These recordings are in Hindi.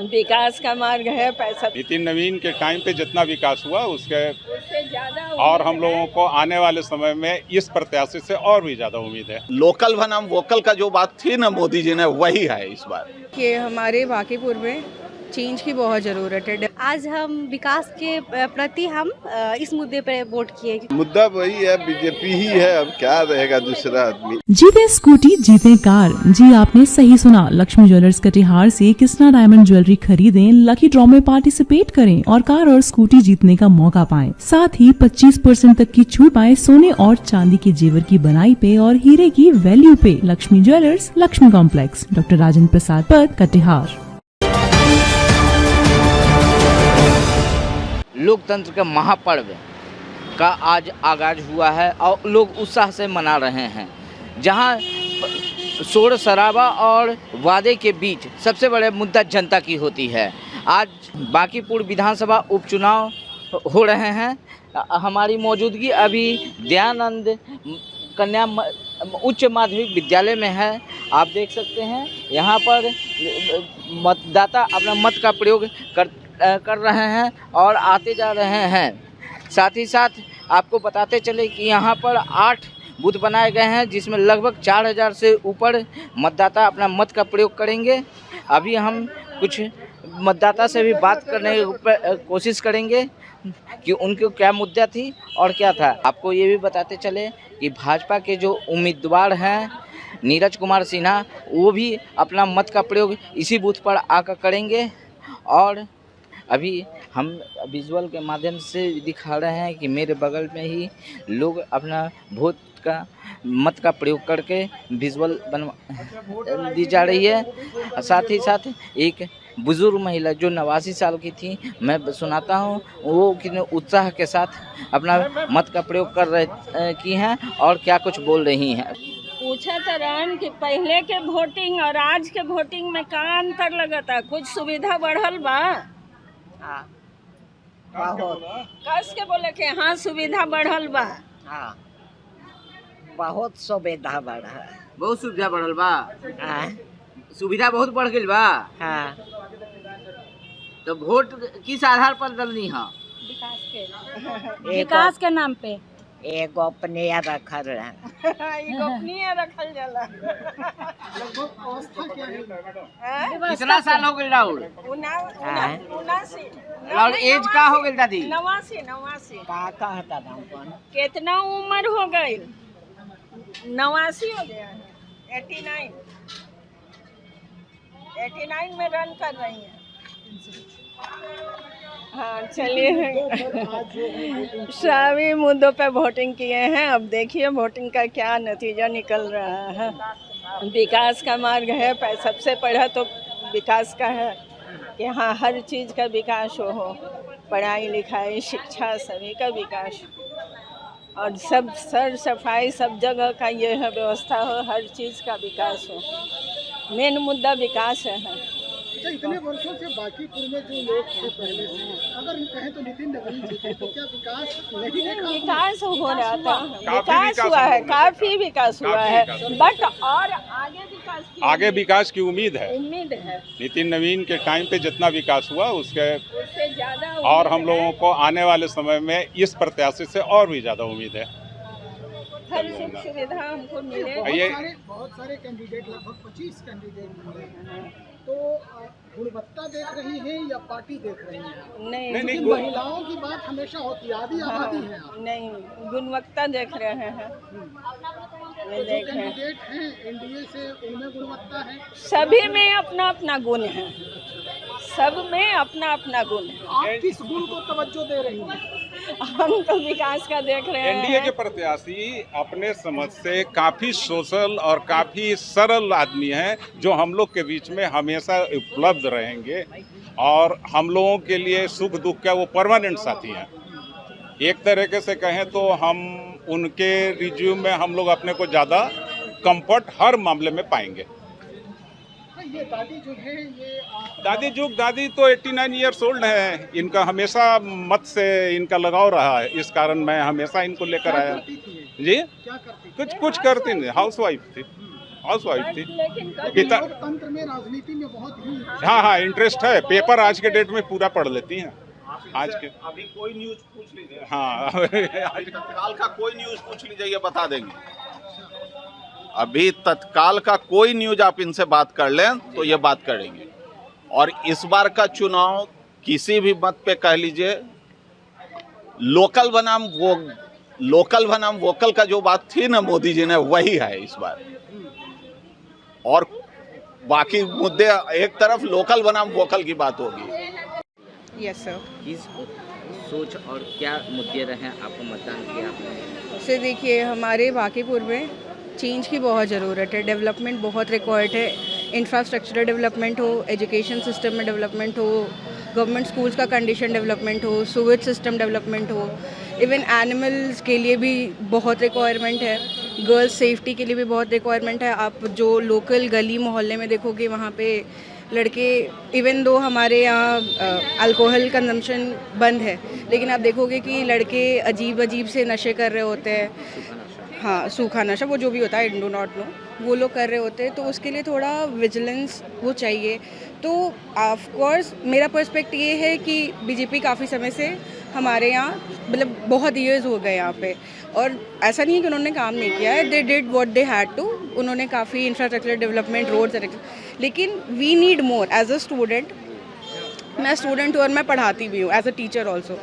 विकास का मार्ग है। पैसा नितिन नवीन के टाइम पे जितना विकास हुआ उससे ज्यादा और हम लोगों को आने वाले समय में इस प्रत्याशी से और भी ज्यादा उम्मीद है। लोकल बनाम वोकल का जो बात थी ना मोदी जी ने, वही है इस बार। कि हमारे बांकीपुर में चेंज की बहुत ज़रूरत है। आज हम विकास के प्रति हम इस मुद्दे पर वोट किए। मुद्दा वही है, बीजेपी ही है, अब क्या रहेगा दूसरा आदमी। जीते स्कूटी जीते कार। जी आपने सही सुना, लक्ष्मी ज्वेलर्स कटिहार से कृष्णा डायमंड ज्वेलरी खरीदें, लकी ड्रॉ में पार्टिसिपेट करें और कार और स्कूटी जीतने का मौका पाएं। साथ ही 25% तक की छूट पाएं सोने और चांदी के जेवर की बनाई पे और हीरे की वैल्यू पे। Lakshmi jewellers, Lakshmi complex, doctor Rajendra Prasad Path, Katihar. लोकतंत्र के महापर्व का आज आगाज हुआ है और लोग उत्साह से मना रहे हैं। जहां शोर शराबा और वादे के बीच सबसे बड़े मुद्दा जनता की होती है। आज बांकीपुर विधानसभा उपचुनाव हो रहे हैं। हमारी मौजूदगी अभी दयानंद कन्या उच्च माध्यमिक विद्यालय में है। आप देख सकते हैं यहाँ पर मतदाता अपना मत का प्रयोग कर रहे हैं और आते जा रहे हैं। साथ ही साथ आपको बताते चले कि यहाँ पर 8 बूथ बनाए गए हैं जिसमें लगभग 4000 से ऊपर मतदाता अपना मत का प्रयोग करेंगे। अभी हम कुछ मतदाता से भी बात करने की कोशिश करेंगे कि उनको क्या मुद्दा थी और क्या था। आपको ये भी बताते चले कि भाजपा के जो उम्मीदवार हैं नीरज कुमार सिन्हा, वो भी अपना मत का प्रयोग इसी बूथ पर आकर करेंगे। और अभी हम विजुअल के माध्यम से दिखा रहे हैं कि मेरे बगल में ही लोग अपना वोट का मत का प्रयोग करके विजुअल बनवा दी जा रही है। साथ ही साथ एक बुजुर्ग महिला जो 89 साल की थी, मैं सुनाता हूँ वो कितने उत्साह के साथ अपना मत का प्रयोग कर रहे की हैं और क्या कुछ बोल रही हैं। पूछा तो रहन कि पहले के वोटिंग और आज के वोटिंग में का अंतर लगता। कुछ सुविधा बढ़ल बा। हाँ, कस के बोले के हाँ सुविधा बढ़ल बा। हाँ, बहुत सुविधा बढ़ा है। बहुत सुविधा बढ़ल बा। हाँ, सुविधा बहुत बढ़ गई बा। हाँ, तो वोट किस आधार पर डलनी है? विकास के नाम पे एक गोपनीय रखल है। गोपनीय रखल जाला। कितना साल हो गए राहुल? 79। और एज का हो गई दादी? 89। का कहता था कौन? कितना उम्र हो गई? 89 हो गया। 89 में रन कर रही हैं। हाँ चलिए, सभी मुद्दों पे वोटिंग किए हैं। अब देखिए वोटिंग का क्या नतीजा निकल रहा है। विकास का मार्ग है। सबसे पहला तो विकास का है कि हाँ हर चीज़ का विकास हो, पढ़ाई लिखाई शिक्षा सभी का विकास, और सब सर सफाई सब जगह का ये है व्यवस्था हो, हर चीज़ का विकास हो। मेन मुद्दा विकास है। इतने वर्षों से बांकीपुर में जो लोग थे पहले से, अगर कहें तो नितिन नवीन जी थे, तो क्या विकास नहीं देखा? विकास हो रहा था, विकास हुआ है, काफी विकास हुआ है, बट और आगे विकास की उम्मीद है। नितिन नवीन के टाइम पे जितना विकास हुआ उससे ज्यादा और हम लोगों को आने वाले समय में इस प्रत्याशी से और भी ज्यादा उम्मीद है। हर सुख सुविधा हमको मिले। बहुत सारे कैंडिडेट, लगभग 25 कैंडिडेट मिले हैं, तो गुणवत्ता देख रही है या पार्टी देख रही है? नहीं, महिलाओं की बात हमेशा होती है, आधी आबादी है। नहीं, गुणवत्ता देख रहे हैं। जो कैंडिडेट हैं एनडीए से, उनमें गुणवत्ता है? सभी में अपना अपना गुण है, सब में अपना अपना गुण है। आप किस गुण को तवज्जो दे रही हैं? हम तो विकास का देख रहे हैं। एनडीए के प्रत्याशी अपने समझ से काफी सोशल और काफी सरल आदमी हैं, जो हम लोग के बीच में हमेशा उपलब्ध रहेंगे और हम लोगों के लिए सुख दुख का वो परमानेंट साथी हैं। एक तरीके से कहें तो हम उनके रिज्यूम में हम लोग अपने को ज़्यादा कंफर्ट हर मामले में पाएंगे। ये दादी जो है, ये दादी तो 89 ईयर्स ओल्ड है। इनका हमेशा मत से इनका लगाव रहा है, इस कारण मैं हमेशा इनको लेकर आया। जी, क्या करती? कुछ करती नहीं, हाउस वाइफ थी हाउसवाइफ थी। लेकिन पिता लोकतंत्र में, राजनीति में बहुत ही हाँ इंटरेस्ट है। पेपर आज के डेट में पूरा पढ़ लेती हैं। आज के अभी कोई न्यूज पूछ लीजिए, हाँ अभी तत्काल का कोई न्यूज पूछ लीजिए, ये बता देंगे। अभी तत्काल का कोई न्यूज आप इनसे बात कर लें तो ये बात करेंगे। और इस बार का चुनाव किसी भी मत पे कह लीजिए, लोकल बनाम वोकल का जो बात थी ना मोदी जी ने, वही है इस बार। और बाकी मुद्दे एक तरफ, लोकल बनाम वोकल की बात होगी। Yes sir. किस सोच और क्या मुद्दे रहे आपको मतदान किया आपने? से देखिए, हमारे बांकीपुर में चेंज की बहुत ज़रूरत है, डेवलपमेंट बहुत रिक्वायर्ड है। इंफ्रास्ट्रक्चरल डेवलपमेंट हो, एजुकेशन सिस्टम में डेवलपमेंट हो, गवर्नमेंट स्कूल्स का कंडीशन डेवलपमेंट हो, सीवेज सिस्टम डेवलपमेंट हो, इवन एनिमल्स के लिए भी बहुत रिक्वायरमेंट है, गर्ल्स सेफ्टी के लिए भी बहुत रिक्वायरमेंट है। आप जो लोकल गली मोहल्ले में देखोगे, वहाँ पे लड़के, इवन दो हमारे यहाँ अल्कोहल कंजम्पशन बंद है, लेकिन आप देखोगे कि लड़के अजीब से नशे कर रहे होते हैं। हाँ, सूखा नशा, वो जो भी होता है, आई डू नॉट नो, वो लोग कर रहे होते हैं। तो उसके लिए थोड़ा विजिलेंस वो चाहिए। तो ऑफ कोर्स मेरा पर्सपेक्टिव ये है कि बीजेपी काफ़ी समय से हमारे यहाँ, मतलब बहुत ईयर्स हो गए यहाँ पे, और ऐसा नहीं है कि उन्होंने काम नहीं किया है। They did what they had to. उन्होंने काफ़ी इंफ्रास्ट्रक्चर डेवलपमेंट, रोड्स, लेकिन we need more. As a student, मैं स्टूडेंट हूँ और मैं पढ़ाती भी हूँ एज अ टीचर ऑल्सो।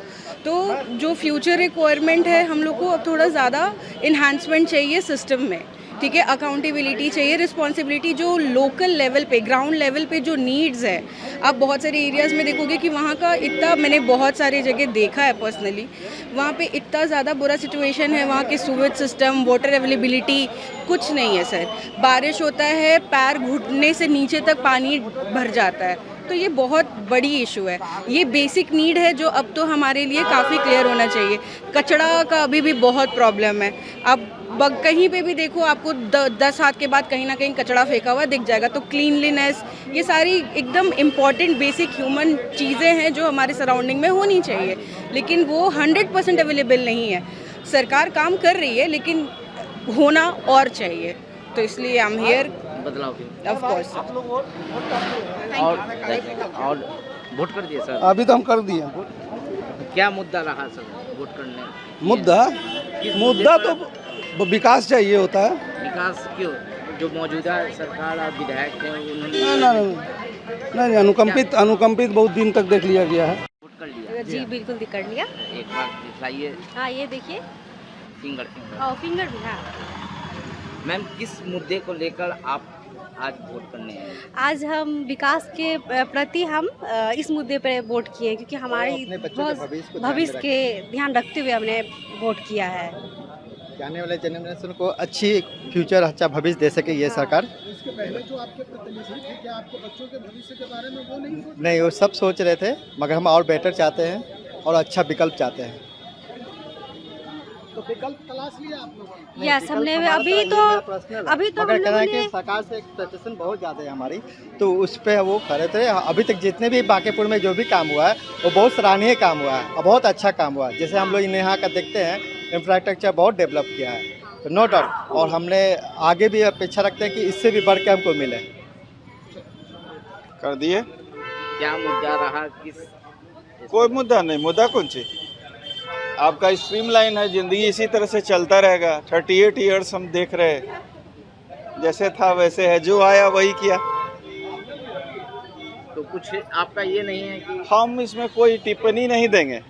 तो जो फ्यूचर रिक्वायरमेंट है, हम लोग को अब थोड़ा ज़्यादा इन्हांसमेंट चाहिए सिस्टम में, ठीक है। अकाउंटेबिलिटी चाहिए, रिस्पॉन्सिबिलिटी, जो लोकल लेवल पे, ग्राउंड लेवल पे जो नीड्स है। आप बहुत सारे एरियाज़ में देखोगे कि वहाँ का इतना, मैंने बहुत सारी जगह देखा है पर्सनली, वहाँ पे इतना ज़्यादा बुरा सिचुएशन है। वहाँ के सीवेज सिस्टम, वाटर अवेलेबिलिटी कुछ नहीं है सर। बारिश होता है, पैर घुटने से नीचे तक पानी भर जाता है। तो ये बहुत बड़ी इशू है। ये बेसिक नीड है जो अब तो हमारे लिए काफ़ी क्लियर होना चाहिए। कचरा का अभी भी बहुत प्रॉब्लम है। आप कहीं पे भी देखो, आपको 10 हाथ के बाद कहीं ना कहीं कचरा फेंका हुआ दिख जाएगा। तो क्लीनलीनेस, ये सारी एकदम इम्पॉर्टेंट बेसिक ह्यूमन चीज़ें हैं जो हमारे सराउंडिंग में होनी चाहिए, लेकिन वो 100% अवेलेबल नहीं है। सरकार काम कर रही है, लेकिन होना और चाहिए। तो इसलिए आई एम हियर, बदलाव की ऑफ कोर्स। और वोट कर दिए सर? अभी तो हम कर दिए। क्या मुद्दा रहा सर वोट करने? मुद्दा तो विकास चाहिए होता है। विकास क्यों? जो मौजूदा सरकार और विधायक थे उन्होंने नहीं, अनुकंपित बहुत दिन तक देख लिया गया है। वोट कर लिया? जी बिल्कुल कर लिया। एक बार दिखाइए। हाँ, ये देखिए, फिंगर भी। हाँ मैम, किस मुद्दे को लेकर आप आज वोट करने आए? आज हम विकास के प्रति हम इस मुद्दे पर वोट किए, क्योंकि हमारे भविष्य के ध्यान रखते हुए हमने वोट किया है। आने वाले जनरेशन को अच्छी फ्यूचर, अच्छा भविष्य दे सके ये सरकार। इसके पहले जो आपके प्रतिनिधि थे, क्या आपके बच्चों के भविष्य के बारे में वो नहीं सोच? नहीं, वो सब सोच रहे थे, मगर हम और बेटर चाहते हैं और अच्छा विकल्प चाहते हैं। तो विकल्प तलाश लिया आप लोगों ने? यस, हमने अभी तो मगर कहना है कि सरकार से एक्सपेक्टेशन बहुत ज़्यादा है हमारी, तो उस पर वो खड़े थे। अभी तक जितने भी बांकीपुर में जो भी काम हुआ है, वो बहुत सराहनीय काम हुआ है और बहुत अच्छा काम हुआ है। जैसे हम लोग यहाँ का देखते हैं, इंफ्रास्ट्रक्चर बहुत डेवलप किया है, तो नो डाउट। और हमने आगे भी अपेक्षा रखते हैं कि इससे भी बढ़ के हमको मिले। कर दिए। क्या मुद्दा रहा? किस? कोई मुद्दा नहीं, मुद्दा कौन सी? आपका स्ट्रीमलाइन है, जिंदगी इसी तरह से चलता रहेगा। 38 ईयर्स हम देख रहे हैं, जैसे था वैसे है, जो आया वही किया। तो कुछ आपका ये नहीं है कि हम इसमें कोई टिप्पणी नहीं देंगे,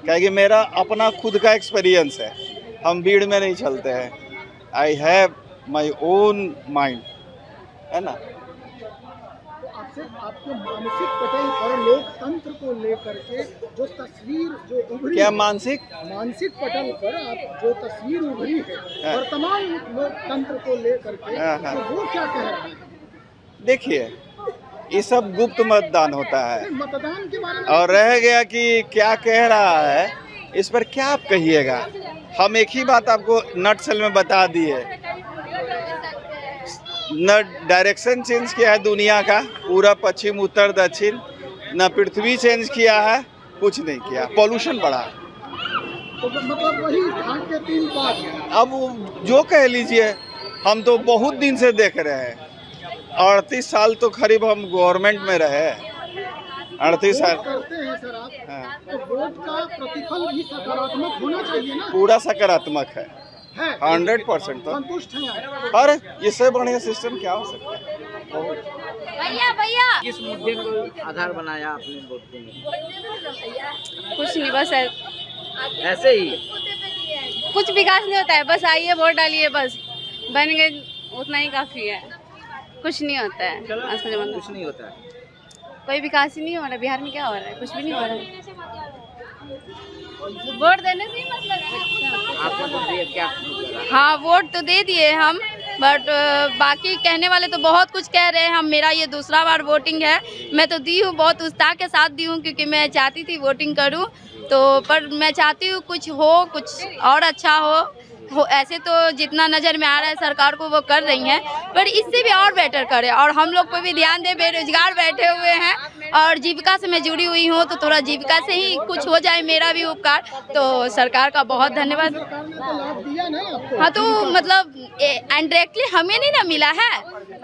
क्योंकि मेरा अपना खुद का एक्सपीरियंस है। हम भीड़ में नहीं चलते हैं। I have my own mind, है ना। तो आपसे आपके मानसिक पटल और लोकतंत्र को लेकर के जो तस्वीर जो उभरी, क्या मानसिक पटल पर आप जो तस्वीर उभरी है वर्तमान लोकतंत्र को लेकर के, तो वो क्या कह रहे हैं? देखिए, ये सब गुप्त मतदान होता है। मतदान के बारे में और रह गया कि क्या कह रहा है, इस पर क्या आप कहिएगा। हम एक ही बात आपको नटसेल में बता दिए, न डायरेक्शन चेंज किया है दुनिया का, पूरा पश्चिम उत्तर दक्षिण, न पृथ्वी चेंज किया है, कुछ नहीं किया। पॉल्यूशन बढ़ा। तो मतलब वही धान के 3 बात। अब जो कह लीजिए, हम तो बहुत दिन से देख रहे हैं। 38 साल तो करीब हम गवर्नमेंट में रहे। 38 साल करते हैं सर आप, तो वोट का प्रतिफल भी सकारात्मक होना चाहिए ना। पूरा सकारात्मक है 100%। तो संतुष्ट हैं आप? और इससे बढ़िया सिस्टम क्या हो सकता है? भैया किस मुद्दे को आधार बनाया आपने वोट के लिए? कुछ नहीं, बस ऐसे ही कुछ विकास नहीं होता है, बस आइए वोट डालिए, बस बन गए, उतना ही काफी है, कुछ नहीं होता है आज के ज़माने में। कुछ नहीं होता है। कोई विकास ही नहीं हो रहा बिहार में। क्या हो रहा है? कुछ भी नहीं हो रहा है। वोट देने से ही मतलब है। आपने वोट दिया क्या? हाँ, वोट तो दे दिए हम, बट बाकी कहने वाले तो बहुत कुछ कह रहे हैं। हम मेरा ये दूसरा बार वोटिंग है। मैं तो दी हूँ, बहुत उत्साह के साथ दी हूँ, क्योंकि मैं चाहती थी वोटिंग करूँ, तो पर मैं चाहती हूँ कुछ हो, कुछ और अच्छा हो। ऐसे तो जितना नज़र में आ रहा है सरकार को वो कर रही हैं, पर इससे भी और बेटर करे, और हम लोग को भी ध्यान दे। बेरोजगार बैठे हुए हैं और जीविका से मैं जुड़ी हुई हूँ, तो थोड़ा जीविका से ही कुछ हो जाए, मेरा भी उपकार। तो सरकार का बहुत धन्यवाद। सरकार ने तो लाभ दिया ना आपको। हाँ, तो मतलब इनडायरेक्टली हमें नहीं ना मिला है,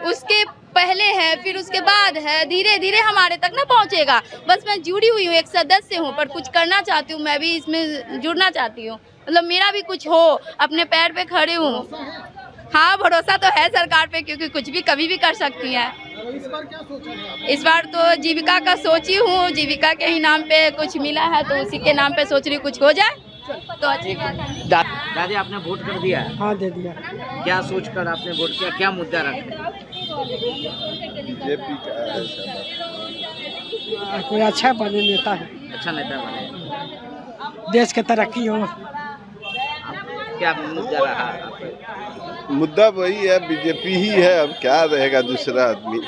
उसके पहले है, फिर उसके बाद है, धीरे धीरे हमारे तक ना पहुँचेगा। बस मैं जुड़ी हुई हूँ, एक सदस्य हूँ, पर कुछ करना चाहती हूँ, मैं भी इसमें जुड़ना चाहती हूँ, मतलब मेरा भी कुछ हो, अपने पैर पे खड़े हूँ। हाँ, भरोसा तो है सरकार पे, क्योंकि कुछ भी कभी भी कर सकती है। इस बार क्या सोचा है? इस बार तो जीविका का सोची हूँ, जीविका के ही नाम पे कुछ मिला है, तो उसी के नाम पे सोच रही कुछ हो जाए तो अच्छी बात है। दादी आपने वोट कर दिया? हाँ, दे दिया। क्या सोचकर आपने वोट किया? क्या मुद्दा रखते? कोई अच्छा बने नेता है, अच्छा नेता बने, देश की तरक्की हो। क्या मुद्दा रहा? मुद्दा वही है, बीजेपी ही है, अब क्या रहेगा दूसरा आदमी।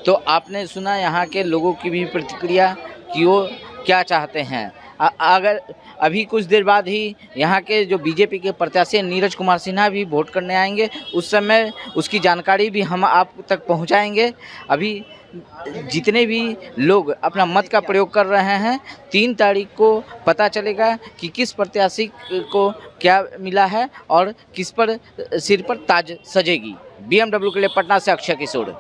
तो आपने सुना यहाँ के लोगों की भी प्रतिक्रिया कि वो क्या चाहते हैं। अगर अभी कुछ देर बाद ही यहाँ के जो बीजेपी के प्रत्याशी नीरज कुमार सिन्हा भी वोट करने आएंगे, उस समय उसकी जानकारी भी हम आप तक पहुँचाएंगे। अभी जितने भी लोग अपना मत का प्रयोग कर रहे हैं, 3 तारीख को पता चलेगा कि किस प्रत्याशी को क्या मिला है और किस पर सिर पर ताज सजेगी। BMW के लिए पटना से अक्षय किशोर।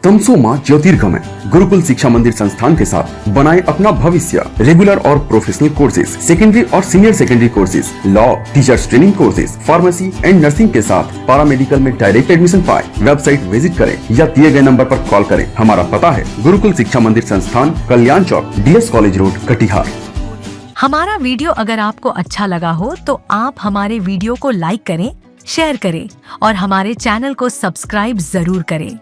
तमसोमा ज्योतिर्गमय गुरुकुल शिक्षा मंदिर संस्थान के साथ बनाए अपना भविष्य। रेगुलर और प्रोफेशनल कोर्सेज, सेकेंडरी और senior secondary courses, law, teachers training courses, pharmacy and nursing के साथ पैरामेडिकल में डायरेक्ट एडमिशन पाए। वेबसाइट विजिट करें या दिए गए नंबर पर कॉल करें। हमारा पता है गुरुकुल शिक्षा मंदिर संस्थान, कल्याण चौक, DS कॉलेज रोड, कटिहार। हमारा वीडियो अगर आपको अच्छा लगा हो तो आप हमारे वीडियो को लाइक करें, शेयर करें और हमारे चैनल को सब्सक्राइब जरूर करें।